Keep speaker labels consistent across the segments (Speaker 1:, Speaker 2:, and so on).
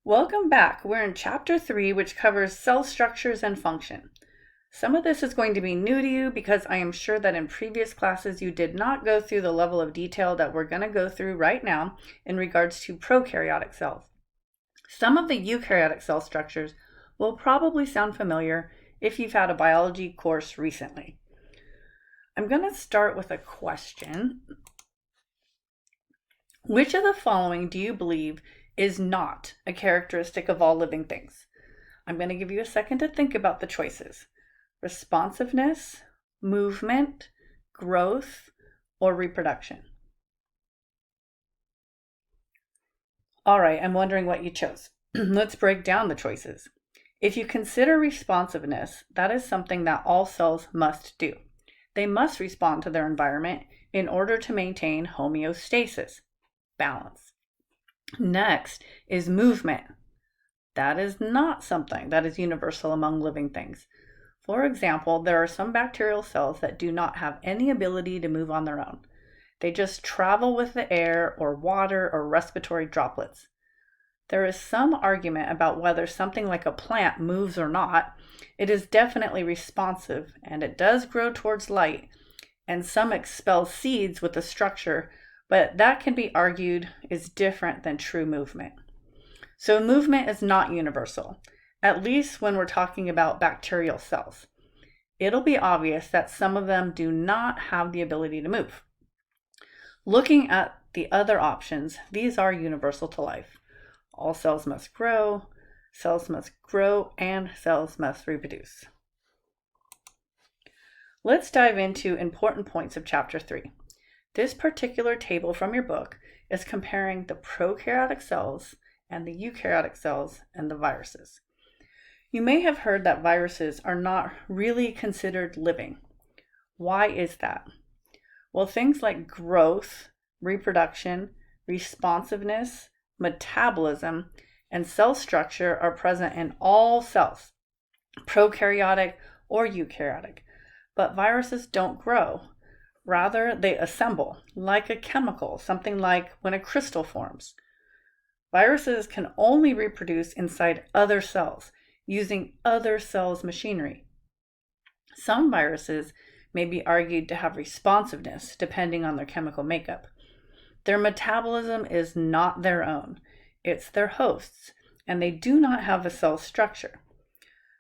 Speaker 1: Welcome back. We're in Chapter 3, which covers cell structures and function. Some of this is going to be new to you because I am sure that in previous classes you did not go through the level of detail that we're going to go through right now in regards to prokaryotic cells. Some of the eukaryotic cell structures will probably sound familiar if you've had a biology course recently. I'm going to start with a question. Which of the following do you believe is not a characteristic of all living things? I'm going to give you a second to think about the choices. Responsiveness, movement, growth, or reproduction. All right, I'm wondering what you chose. Let's break down the choices. If you consider responsiveness, that is something that all cells must do. They must respond to their environment in order to maintain homeostasis, balance. Next is movement. That is not something that is universal among living things. For example, there are some bacterial cells that do not have any ability to move on their own. They just travel with the air or water or respiratory droplets. There is some argument about whether something like a plant moves or not. It is definitely responsive and it does grow towards light, and some expel seeds with a structure, but that can be argued is different than true movement. So movement is not universal, at least when we're talking about bacterial cells. It'll be obvious that some of them do not have the ability to move. Looking at the other options, these are universal to life. All cells must grow, and cells must reproduce. Let's dive into important points of Chapter 3. This particular table from your book is comparing the prokaryotic cells and the eukaryotic cells and the viruses. You may have heard that viruses are not really considered living. Why is that? Well, things like growth, reproduction, responsiveness, metabolism, and cell structure are present in all cells, prokaryotic or eukaryotic. But viruses don't grow. Rather, they assemble, like a chemical, something like when a crystal forms. Viruses can only reproduce inside other cells, using other cells' machinery. Some viruses may be argued to have responsiveness, depending on their chemical makeup. Their metabolism is not their own, it's their host's, and they do not have a cell structure.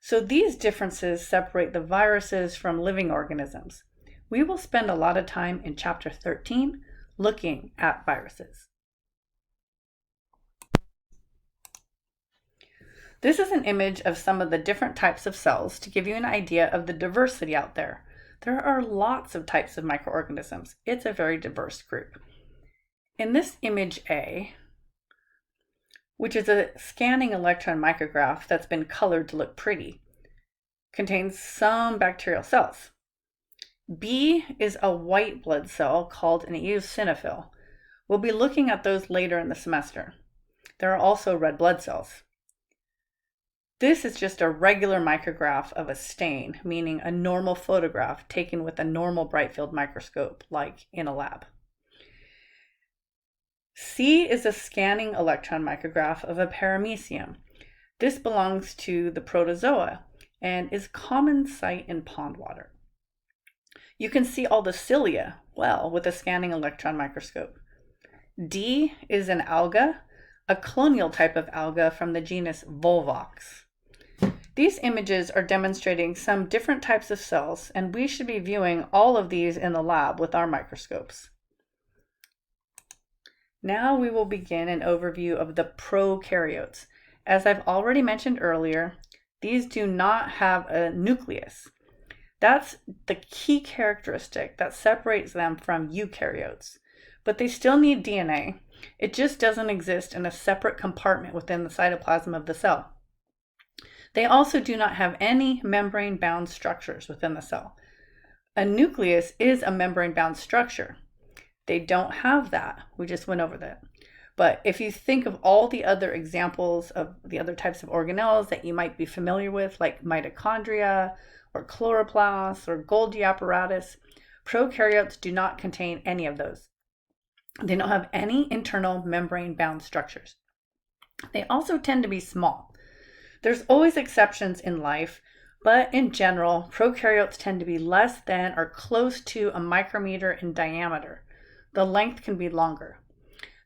Speaker 1: So these differences separate the viruses from living organisms. We will spend a lot of time in Chapter 13 looking at viruses. This is an image of some of the different types of cells to give you an idea of the diversity out there. There are lots of types of microorganisms. It's a very diverse group. In this image A, which is a scanning electron micrograph that's been colored to look pretty, contains some bacterial cells. B is a white blood cell called an eosinophil. We'll be looking at those later in the semester. There are also red blood cells. This is just a regular micrograph of a stain, meaning a normal photograph taken with a normal bright field microscope, like in a lab. C is a scanning electron micrograph of a paramecium. This belongs to the protozoa and is a common sight in pond water. You can see all the cilia well with a scanning electron microscope. D is an alga, a colonial type of alga from the genus Volvox. These images are demonstrating some different types of cells, and we should be viewing all of these in the lab with our microscopes. Now we will begin an overview of the prokaryotes. As I've already mentioned earlier, these do not have a nucleus. That's the key characteristic that separates them from eukaryotes. But they still need DNA. It just doesn't exist in a separate compartment within the cytoplasm of the cell. They also do not have any membrane-bound structures within the cell. A nucleus is a membrane-bound structure. They don't have that. We just went over that. But if you think of all the other examples of the other types of organelles that you might be familiar with, like mitochondria, or chloroplasts, or Golgi apparatus, prokaryotes do not contain any of those. They don't have any internal membrane-bound structures. They also tend to be small. There's always exceptions in life, but in general, prokaryotes tend to be less than or close to a micrometer in diameter. The length can be longer.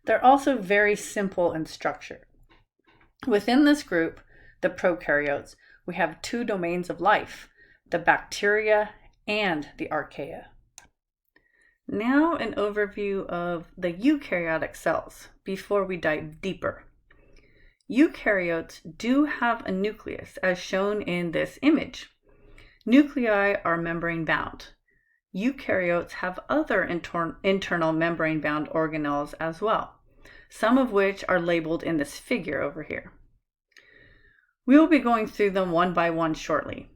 Speaker 1: They're also very simple in structure. Within this group, the prokaryotes, we have two domains of life, the bacteria and the archaea. Now an overview of the eukaryotic cells before we dive deeper. Eukaryotes do have a nucleus as shown in this image. Nuclei are membrane bound. Eukaryotes have other internal membrane bound organelles as well, some of which are labeled in this figure over here. We will be going through them one by one shortly.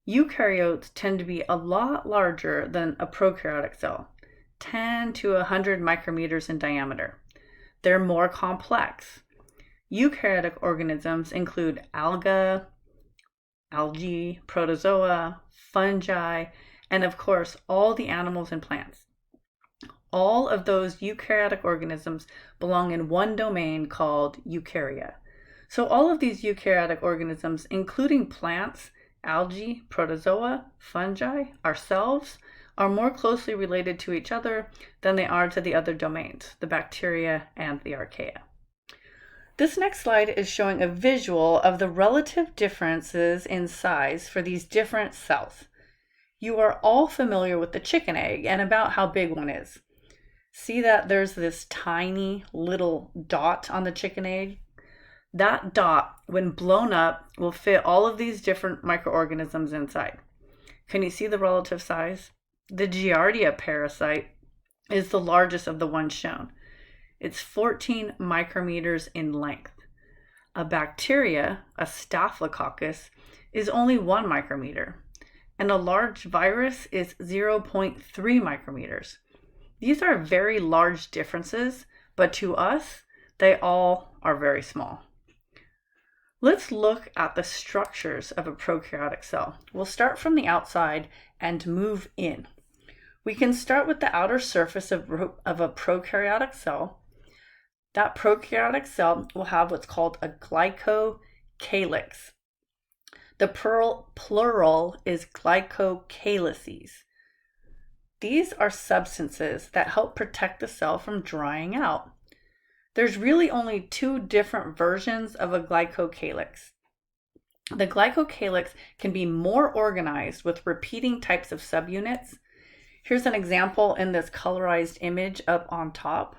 Speaker 1: Eukaryotes tend to be a lot larger than a prokaryotic cell, 10 to 100 micrometers in diameter. They're more complex. Eukaryotic organisms include algae, protozoa, fungi, and of course, all the animals and plants. All of those eukaryotic organisms belong in one domain called eukarya. So all of these eukaryotic organisms, including plants, algae, protozoa, fungi, ourselves, are more closely related to each other than they are to the other domains, the bacteria and the archaea. This next slide is showing a visual of the relative differences in size for these different cells. You are all familiar with the chicken egg and about how big one is. See that there's this tiny little dot on the chicken egg? That dot, when blown up, will fit all of these different microorganisms inside. Can you see the relative size? The Giardia parasite is the largest of the ones shown. It's 14 micrometers in length. A bacteria, a staphylococcus, is only 1 micrometer, and a large virus is 0.3 micrometers. These are very large differences, but to us, they all are very small. Let's look at the structures of a prokaryotic cell. We'll start from the outside and move in. We can start with the outer surface of a prokaryotic cell. That prokaryotic cell will have what's called a glycocalyx. The plural is glycocalyces. These are substances that help protect the cell from drying out. There's really only two different versions of a glycocalyx. The glycocalyx can be more organized with repeating types of subunits. Here's an example in this colorized image up on top.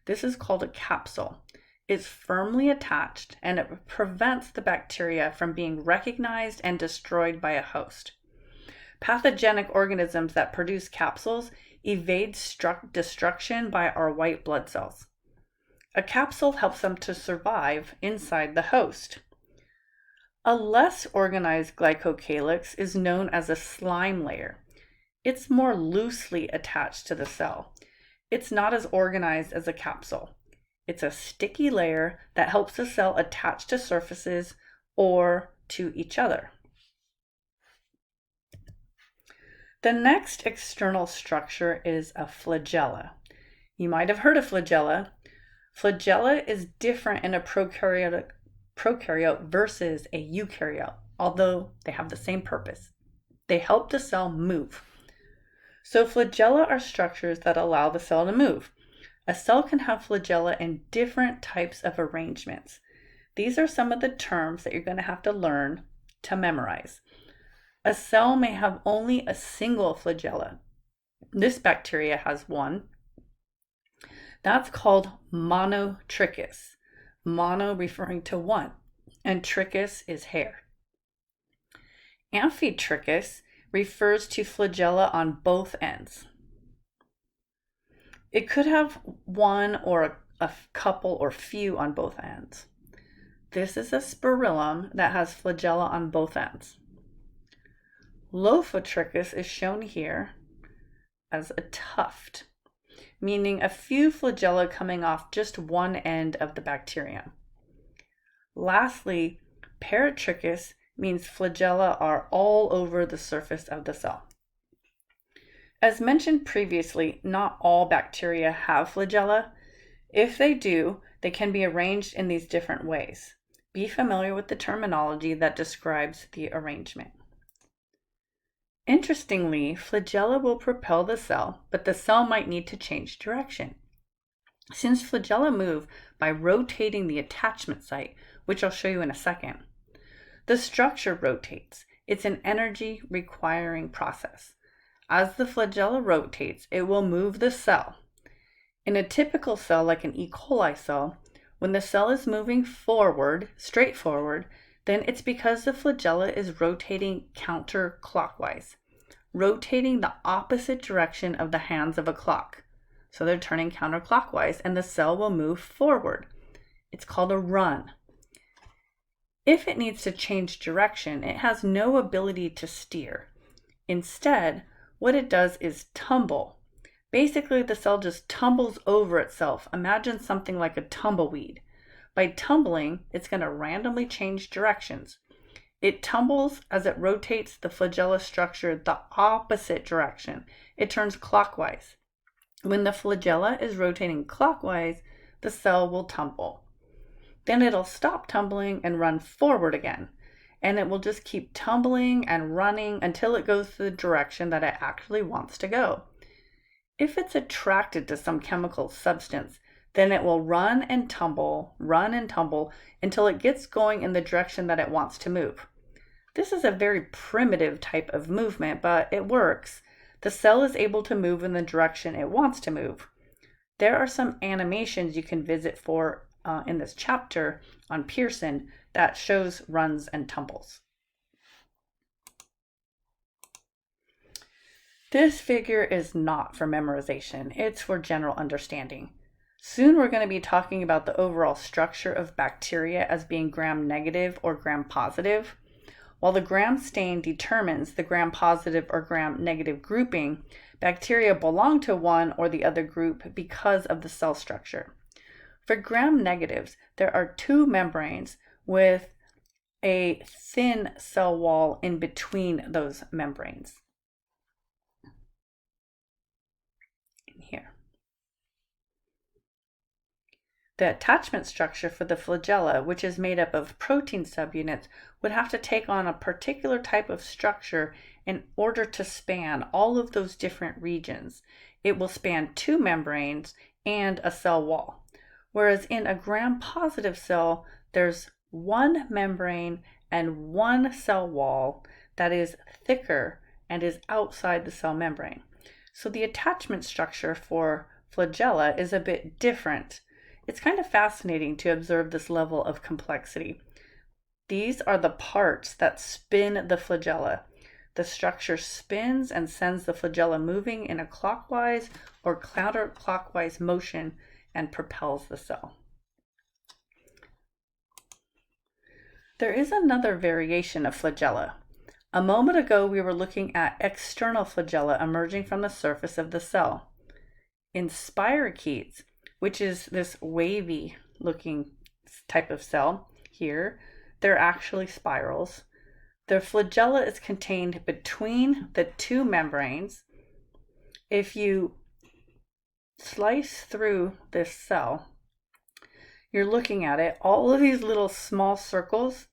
Speaker 1: This is called a capsule. It's firmly attached and it prevents the bacteria from being recognized and destroyed by a host. Pathogenic organisms that produce capsules evade destruction by our white blood cells. A capsule helps them to survive inside the host. A less organized glycocalyx is known as a slime layer. It's more loosely attached to the cell. It's not as organized as a capsule. It's a sticky layer that helps the cell attach to surfaces or to each other. The next external structure is a flagella. You might have heard of flagella. Flagella is different in a prokaryote versus a eukaryote, although they have the same purpose. They help the cell move. So flagella are structures that allow the cell to move. A cell can have flagella in different types of arrangements. These are some of the terms that you're going to have to learn to memorize. A cell may have only a single flagella. This bacteria has one. That's called monotrichous. Mono referring to one, and trichous is hair. Amphitrichous refers to flagella on both ends. It could have one or a couple or few on both ends. This is a spirillum that has flagella on both ends. Lophotrichous is shown here as a tuft, meaning a few flagella coming off just one end of the bacterium. Lastly, paratrichous means flagella are all over the surface of the cell. As mentioned previously, not all bacteria have flagella. If they do, They can be arranged in these different ways. Be familiar with the terminology that describes the arrangement. Interestingly, flagella will propel the cell, but the cell might need to change direction. Since flagella move by rotating the attachment site, which I'll show you in a second, the structure rotates. It's an energy requiring process. As the flagella rotates, it will move the cell. In a typical cell like an E. coli cell, when the cell is moving forward, straight forward, then it's because the flagella is rotating counterclockwise, rotating the opposite direction of the hands of a clock. So they're turning counterclockwise and the cell will move forward. It's called a run. If it needs to change direction, it has no ability to steer. Instead, what it does is tumble. Basically, the cell just tumbles over itself. Imagine something like a tumbleweed. By tumbling, it's going to randomly change directions. It tumbles as it rotates the flagella structure the opposite direction. It turns clockwise. When the flagella is rotating clockwise, the cell will tumble. Then it'll stop tumbling and run forward again. And it will just keep tumbling and running until it goes to the direction that it actually wants to go. If it's attracted to some chemical substance, then it will run and tumble until it gets going in the direction that it wants to move. This is a very primitive type of movement, but it works. The cell is able to move in the direction it wants to move. There are some animations you can visit for in this chapter on Pearson that shows runs and tumbles. This figure is not for memorization, it's for general understanding. Soon we're going to be talking about the overall structure of bacteria as being gram-negative or gram-positive. While the gram stain determines the gram-positive or gram-negative grouping, bacteria belong to one or the other group because of the cell structure. For gram-negatives, there are two membranes with a thin cell wall in between those membranes. Here. The attachment structure for the flagella, which is made up of protein subunits, would have to take on a particular type of structure in order to span all of those different regions. It will span two membranes and a cell wall. Whereas in a gram-positive cell, there's one membrane and one cell wall that is thicker and is outside the cell membrane. So the attachment structure for flagella is a bit different. It's kind of fascinating to observe this level of complexity. These are the parts that spin the flagella. The structure spins and sends the flagella moving in a clockwise or counterclockwise motion and propels the cell. There is another variation of flagella. A moment ago, we were looking at external flagella emerging from the surface of the cell. In spirochetes, which is this wavy looking type of cell here, they're actually spirals. The flagella is contained between the two membranes. If you slice through this cell, you're looking at it, all of these little small circles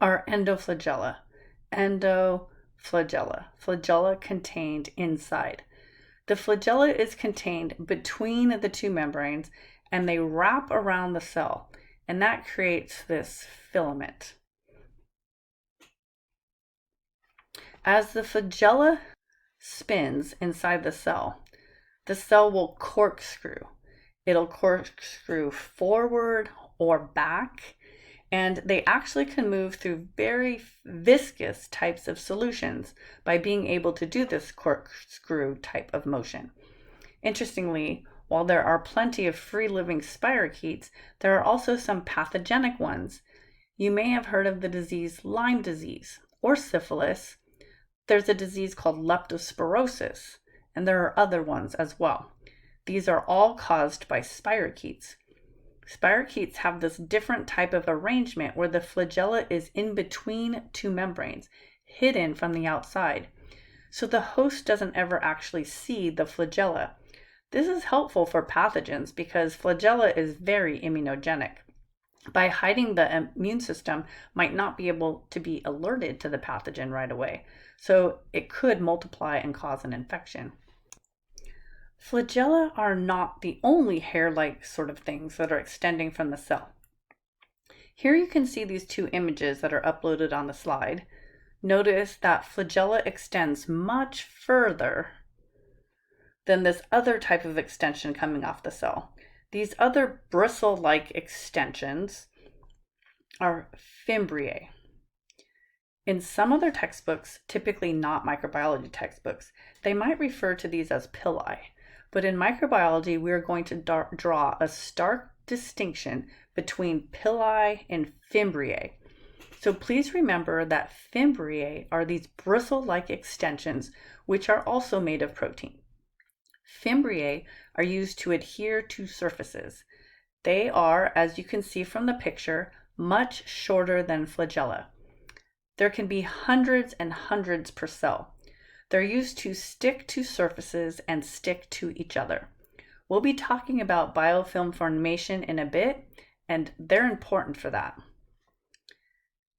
Speaker 1: are endoflagella. Endoflagella. Flagella contained inside. The flagella is contained between the two membranes and they wrap around the cell, and that creates this filament. As the flagella spins inside the cell will corkscrew. It'll corkscrew forward or back, and they actually can move through very viscous types of solutions by being able to do this corkscrew type of motion. Interestingly, while there are plenty of free-living spirochetes, there are also some pathogenic ones. You may have heard of the disease Lyme disease or syphilis. There's a disease called leptospirosis, and there are other ones as well. These are all caused by spirochetes. Spirochetes have this different type of arrangement where the flagella is in between two membranes, hidden from the outside. So the host doesn't ever actually see the flagella. This is helpful for pathogens because flagella is very immunogenic. By hiding, the immune system might not be able to be alerted to the pathogen right away, so it could multiply and cause an infection. Flagella are not the only hair-like sort of things that are extending from the cell. Here you can see these two images that are uploaded on the slide. Notice that flagella extends much further than this other type of extension coming off the cell. These other bristle-like extensions are fimbriae. In some other textbooks, typically not microbiology textbooks, they might refer to these as pili. But in microbiology, we're going to draw a stark distinction between pili and fimbriae. So please remember that fimbriae are these bristle-like extensions, which are also made of protein. Fimbriae are used to adhere to surfaces. They are, as you can see from the picture, much shorter than flagella. There can be hundreds and hundreds per cell. They're used to stick to surfaces and stick to each other. We'll be talking about biofilm formation in a bit, and they're important for that.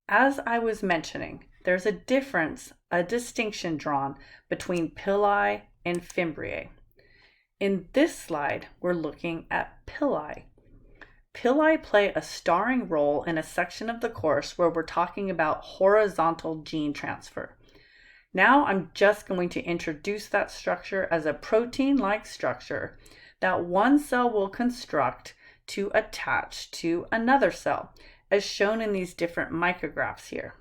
Speaker 1: As I was mentioning, there's a distinction drawn between pili and fimbriae. In this slide, we're looking at pili. Pili play a starring role in a section of the course where we're talking about horizontal gene transfer. Now I'm just going to introduce that structure as a protein-like structure that one cell will construct to attach to another cell, as shown in these different micrographs here.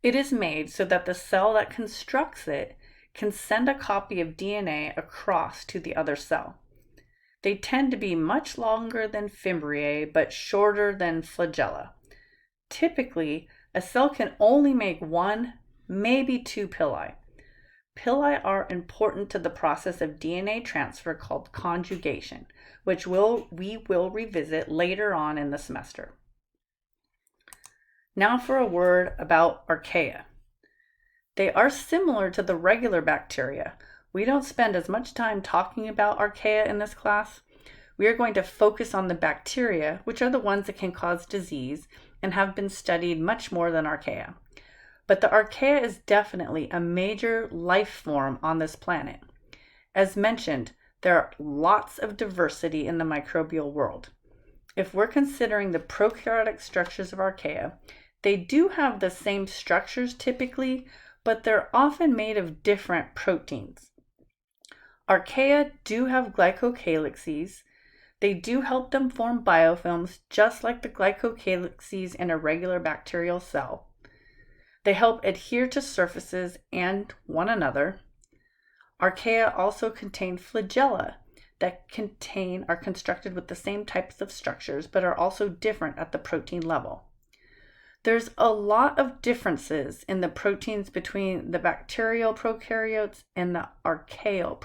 Speaker 1: It is made so that the cell that constructs it can send a copy of DNA across to the other cell. They tend to be much longer than fimbriae, but shorter than flagella. Typically, a cell can only make one, maybe two pili. Pili are important to the process of DNA transfer called conjugation, which we will revisit later on in the semester. Now for a word about archaea. They are similar to the regular bacteria. We don't spend as much time talking about archaea in this class. We are going to focus on the bacteria, which are the ones that can cause disease and have been studied much more than archaea. But the archaea is definitely a major life form on this planet. As mentioned, there are lots of diversity in the microbial world. If we're considering the prokaryotic structures of archaea, they do have the same structures typically, but they're often made of different proteins. Archaea do have glycocalyxes. They do help them form biofilms, just like the glycocalyxes in a regular bacterial cell. They help adhere to surfaces and one another. Archaea also contain flagella that are constructed with the same types of structures, but are also different at the protein level. There's a lot of differences in the proteins between the bacterial prokaryotes and the archaeal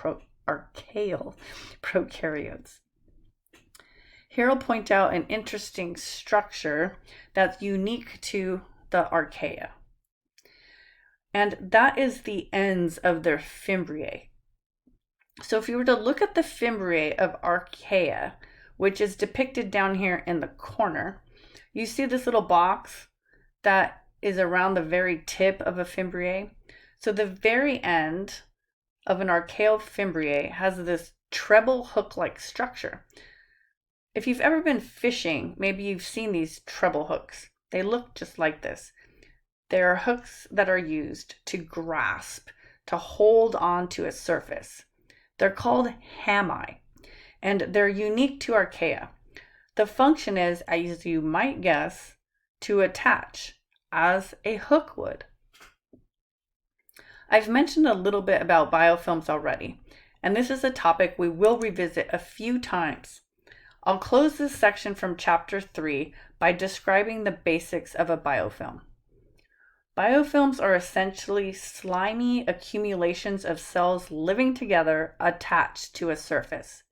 Speaker 1: prokaryotes. Here I'll point out an interesting structure that's unique to the archaea. And that is the ends of their fimbriae. So if you were to look at the fimbriae of archaea, which is depicted down here in the corner, you see this little box that is around the very tip of a fimbriae. So the very end of an archaeal fimbriae has this treble hook-like structure. If you've ever been fishing, maybe you've seen these treble hooks. They look just like this. There are hooks that are used to grasp, to hold on to a surface. They're called hami, and they're unique to archaea. The function is, as you might guess, to attach, as a hook would. I've mentioned a little bit about biofilms already, and this is a topic we will revisit a few times. I'll close this section from Chapter 3 by describing the basics of a biofilm. Biofilms are essentially slimy accumulations of cells living together attached to a surface.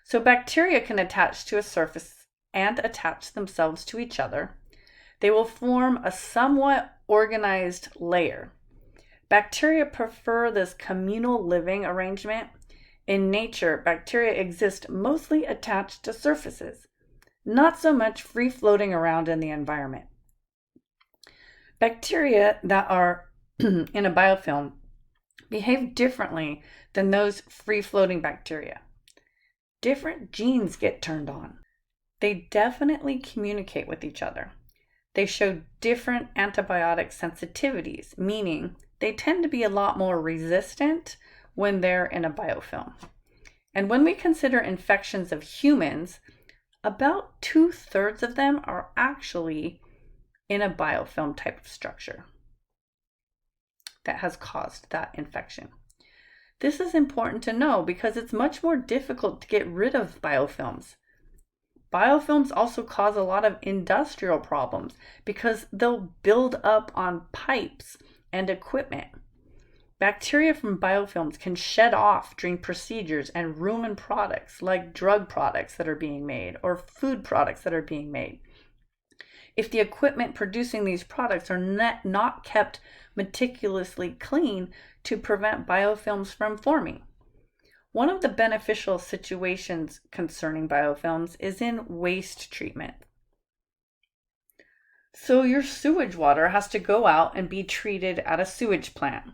Speaker 1: So bacteria can attach to a surface and attach themselves to each other. They will form a somewhat organized layer. Bacteria prefer this communal living arrangement, In nature, bacteria exist mostly attached to surfaces, not so much free floating around in the environment. Bacteria that are in a biofilm behave differently than those free floating bacteria. Different genes get turned on. They definitely communicate with each other. They show different antibiotic sensitivities, meaning they tend to be a lot more resistant when they're in a biofilm. And when we consider infections of humans, about 2/3 of them are actually in a biofilm type of structure that has caused that infection. This is important to know because it's much more difficult to get rid of biofilms. Biofilms also cause a lot of industrial problems because they'll build up on pipes and equipment. Bacteria from biofilms can shed off during procedures and ruin products like drug products that are being made or food products that are being made. If the equipment producing these products are not kept meticulously clean to prevent biofilms from forming. One of the beneficial situations concerning biofilms is in waste treatment. So your sewage water has to go out and be treated at a sewage plant.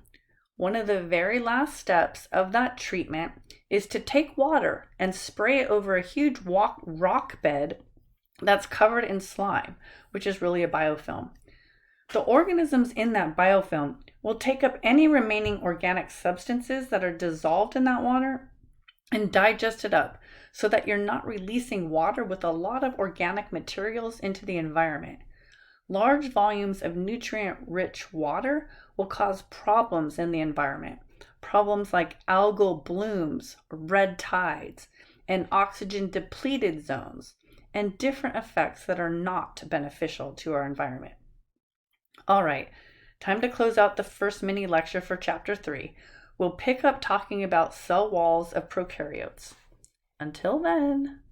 Speaker 1: One of the very last steps of that treatment is to take water and spray it over a huge rock bed that's covered in slime, which is really a biofilm. The organisms in that biofilm will take up any remaining organic substances that are dissolved in that water and digest it up so that you're not releasing water with a lot of organic materials into the environment. Large volumes of nutrient-rich water will cause problems in the environment. Problems like algal blooms, red tides, and oxygen-depleted zones, and different effects that are not beneficial to our environment. All right, time to close out the first mini lecture for Chapter 3. We'll pick up talking about cell walls of prokaryotes. Until then.